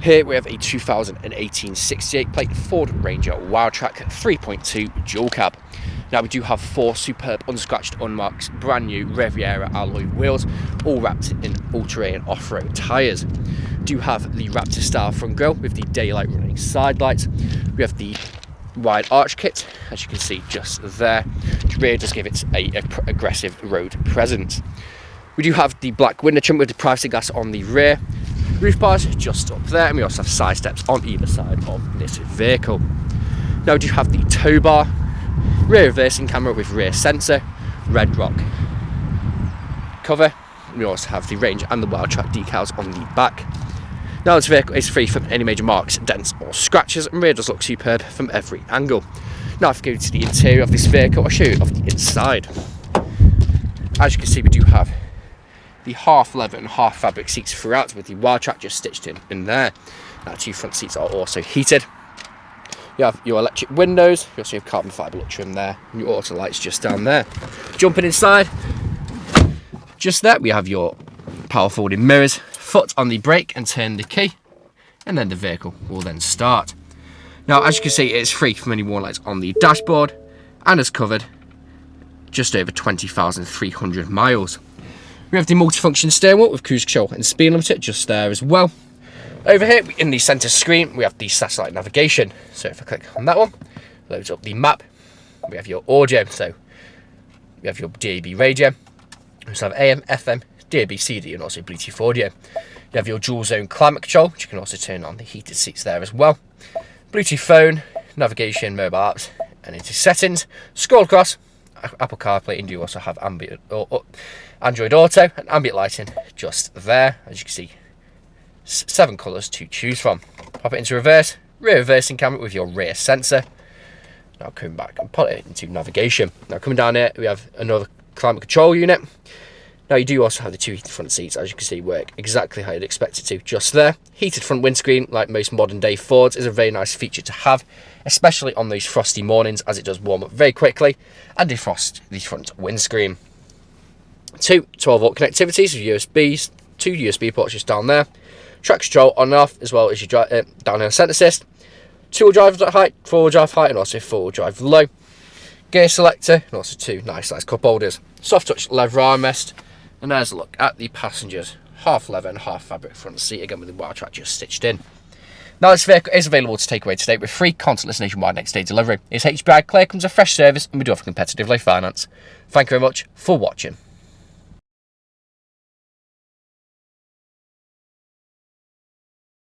Here we have a 2018 68 plate Ford Ranger WILDTRAK 3.2 dual cab. Now we do have 4 superb unscratched, unmarked, brand new Riviera alloy wheels, all wrapped in all-terrain off-road tyres. Do have the Raptor style front grille with the daylight running side lights. We have the wide arch kit, as you can see just there, which really does give it a aggressive road presence. We do have the black window trim with the privacy glass on the rear, roof bars just up there, and we also have side steps on either side of this vehicle. Now we do have the tow bar, rear reversing camera with rear sensor, red rock cover. We also have the Ranger and the WILDTRAK decals on the back. Now this vehicle is free from any major marks, dents or scratches, and rear does look superb from every angle. Now if we go to the interior of this vehicle, I'll show you off the inside. As you can see, we do have the half leather and half fabric seats throughout, with the WILDTRAK just stitched in there. Now 2 front seats are also heated. You have your electric windows, you also have carbon fibre look trim there, and your auto lights just down there. Jumping inside, just there we have your power folding mirrors, foot on the brake and turn the key, and then the vehicle will then start. Now as you can see, it's free from any warning lights on the dashboard, and has covered just over 20,300 miles. We have the multifunction steering wheel with cruise control and speed limiter just there as well. Over here in the centre screen we have the satellite navigation, so if I click on that one, it loads up the map. We have your audio, so we have your DAB radio, we also have AM, FM, DAB CD, and also Bluetooth audio. You have your dual zone climate control, which you can also turn on the heated seats there as well. Bluetooth phone, navigation, mobile apps, and into settings. Scroll across, Apple CarPlay, and you also have Android Auto and ambient lighting just there. As you can see, 7 colours to choose from. Pop it into reverse, rear reversing camera with your rear sensor. Now coming back and put it into navigation. Now coming down here, we have another climate control unit. Now you do also have the 2 heated front seats, as you can see, work exactly how you'd expect it to, just there. Heated front windscreen, like most modern day Fords, is a very nice feature to have, especially on those frosty mornings, as it does warm up very quickly and defrost the front windscreen. 2 12-volt connectivities with USBs, 2 USB ports just down there. Traction control on and off, as well as your downhill centre assist. 2-wheel drive height, 4-wheel drive height, and also 4-wheel drive low. Gear selector, and also 2 nice size cup holders. Soft touch leather armrest. And there's a look at the passengers, half leather and half fabric front seat, again with the WILDTRAK just stitched in. Now this vehicle is available to take away today with free contactless nationwide next day delivery. It's HPI clear, comes a fresh service, and we do offer competitive low finance. Thank you very much for watching.